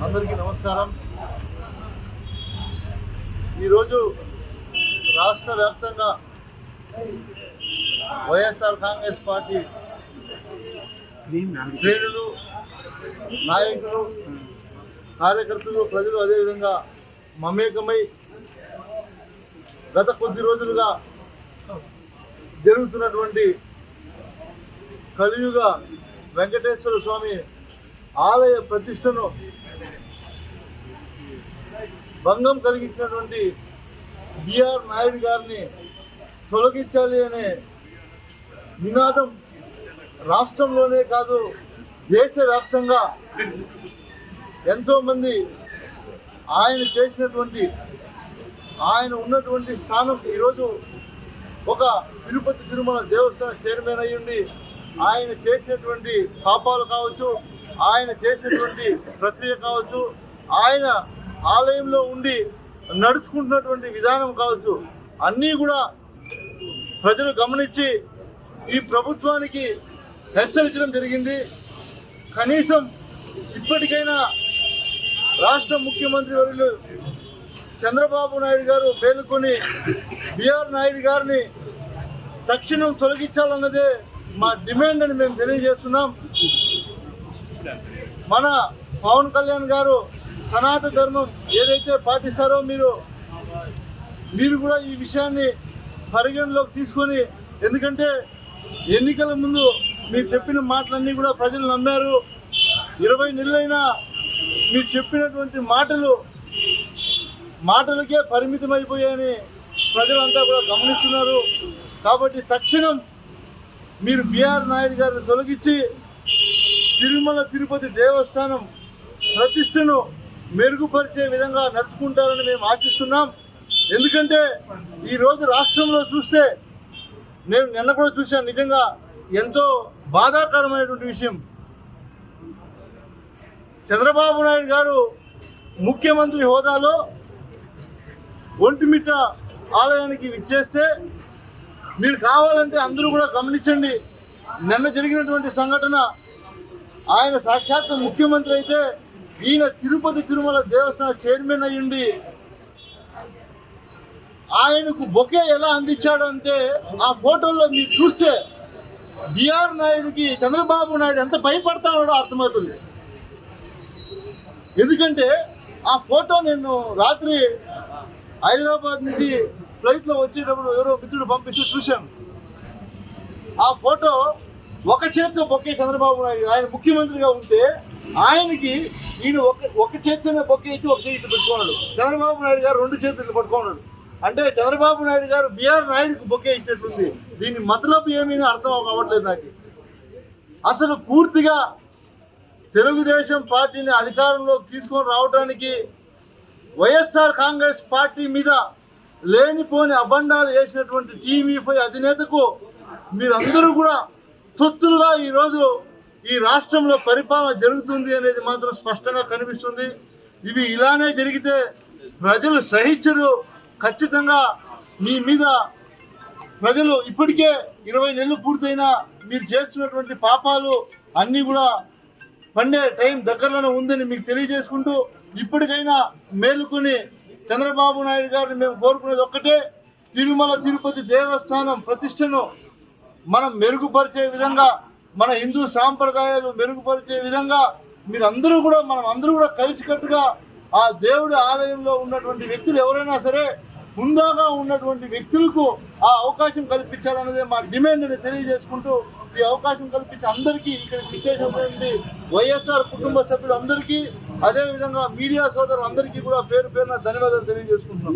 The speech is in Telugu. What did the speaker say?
అందరికీ నమస్కారం. ఈరోజు రాష్ట్ర వ్యాప్తంగా వైఎస్ఆర్ కాంగ్రెస్ పార్టీ శ్రేణులు, నాయకులు, కార్యకర్తలు, ప్రజలు అదేవిధంగా మమేకమై గత కొద్ది రోజులుగా జరుగుతున్నటువంటి కలియుగ వెంకటేశ్వర స్వామి ఆలయ ప్రతిష్టను భంగం కలిగించినటువంటి బిఆర్ నాయుడు గారిని తొలగించాలి అనే నినాదం రాష్ట్రంలోనే కాదు దేశవ్యాప్తంగా ఎంతోమంది ఆయన ఉన్నటువంటి స్థానం ఈరోజు ఒక తిరుపతి తిరుమల దేవస్థాన చైర్మన్ అయ్యుండి ఆయన చేసినటువంటి పాపాలు కావచ్చు, ఆయన చేసినటువంటి ప్రక్రియ కావచ్చు, ఆయన ఆలయంలో ఉండి నడుచుకుంటున్నటువంటి విధానం కావచ్చు, అన్నీ కూడా ప్రజలు గమనించి ఈ ప్రభుత్వానికి హెచ్చరించడం జరిగింది. కనీసం ఇప్పటికైనా రాష్ట్ర ముఖ్యమంత్రి వర్యులు చంద్రబాబు నాయుడు గారు మేలుకొని బిఆర్ నాయుడు గారిని తక్షణం తొలగించాలన్నదే మా డిమాండ్ అని మేము తెలియజేస్తున్నాం. మన పవన్ కళ్యాణ్ గారు సనాతన ధర్మం ఏదైతే పాటిస్తారో మీరు కూడా ఈ విషయాన్ని పరిగణలోకి తీసుకొని, ఎందుకంటే ఎన్నికల ముందు మీరు చెప్పిన మాటలన్నీ కూడా ప్రజలు నమ్మారు. 20 నెలలైనా మీరు చెప్పినటువంటి మాటలకే పరిమితమైపోయాయని ప్రజలంతా కూడా గమనిస్తున్నారు. కాబట్టి తక్షణం మీరు బిఆర్ నాయుడు గారిని తొలగించి తిరుమల తిరుపతి దేవస్థానం ప్రతిష్టను మెరుగుపరిచే విధంగా నడుచుకుంటారని మేము ఆశిస్తున్నాం. ఎందుకంటే ఈరోజు రాష్ట్రంలో చూస్తే, నేను నిన్న కూడా చూశాను, నిజంగా ఎంతో బాధాకరమైనటువంటి విషయం. చంద్రబాబు నాయుడు గారు ముఖ్యమంత్రి హోదాలో ఒంటిమిట్ట ఆలయానికి విచ్చేస్తే, మీరు కావాలంటే అందరూ కూడా గమనించండి, నిన్న జరిగినటువంటి సంఘటన. ఆయన సాక్షాత్ ముఖ్యమంత్రి అయితే ఈయన తిరుపతి తిరుమల దేవస్థాన చైర్మన్ అయ్యుండి ఆయనకు బొకే ఎలా అందించాడంటే, ఆ ఫోటోల్లో మీరు చూస్తే బిఆర్ నాయుడుకి చంద్రబాబు నాయుడు ఎంత భయపడతాడో అర్థమవుతుంది. ఎందుకంటే ఆ ఫోటో నేను రాత్రి హైదరాబాద్ నుంచి ఫ్లైట్లో వచ్చేటప్పుడు ఎవరో మిత్రుడు పంపిస్తూ చూశాను. ఆ ఫోటో ఒక చేతితో బొక్కే చంద్రబాబు నాయుడు, ఆయన ముఖ్యమంత్రిగా ఉంటే ఆయనకి ఈయన ఒక చేతితోనే బొక్కే ఇచ్చి ఒక చేతి పెట్టుకున్నాడు. చంద్రబాబు నాయుడు గారు 2 చేతులు పట్టుకున్నాడు. అంటే చంద్రబాబు నాయుడు గారు బిఆర్ నాయుడుకి బొక్కే ఇచ్చేట్లుంది. దీని మతలబు ఏమీ అర్థం అవ్వట్లేదు నాకు. అసలు పూర్తిగా తెలుగుదేశం పార్టీని అధికారంలోకి తీసుకొని రావడానికి వైఎస్ఆర్ కాంగ్రెస్ పార్టీ మీద లేనిపోని అబండాలు వేసినటువంటి టీవీ5 అధినేతకు మీరందరూ కూడా తొత్తులుగా ఈరోజు ఈ రాష్ట్రంలో పరిపాలన జరుగుతుంది అనేది మాత్రం స్పష్టంగా కనిపిస్తుంది. ఇవి ఇలానే జరిగితే ప్రజలు సహించరు. ఖచ్చితంగా మీ మీద ప్రజలు ఇప్పటికే 20 నెలలు పూర్తయినా మీరు చేస్తున్నటువంటి పాపాలు అన్నీ కూడా పండే టైం దగ్గరలోనే ఉందని మీకు తెలియజేసుకుంటూ, ఇప్పటికైనా మేలుకొని చంద్రబాబు నాయుడు గారిని మేము కోరుకునేది ఒక్కటే, తిరుమల తిరుపతి దేవస్థానం ప్రతిష్టను మనం మెరుగుపరిచే విధంగా, మన హిందూ సాంప్రదాయాలు మెరుగుపరిచే విధంగా మనం అందరూ కూడా కలిసికట్టుగా ఆ దేవుడి ఆలయంలో ఉన్నటువంటి వ్యక్తులు ఎవరైనా సరే హుందాగా ఉన్నటువంటి వ్యక్తులకు ఆ అవకాశం కల్పించాలన్నదే మా డిమాండ్ అని తెలియజేసుకుంటూ, ఈ అవకాశం కల్పించి అందరికీ ఇక్కడికి ఇచ్చేసినటువంటి వైఎస్ఆర్ కుటుంబ సభ్యులందరికీ, అదేవిధంగా మీడియా సోదరులందరికీ కూడా పేరు పేరున ధన్యవాదాలు తెలియజేసుకుంటున్నాం.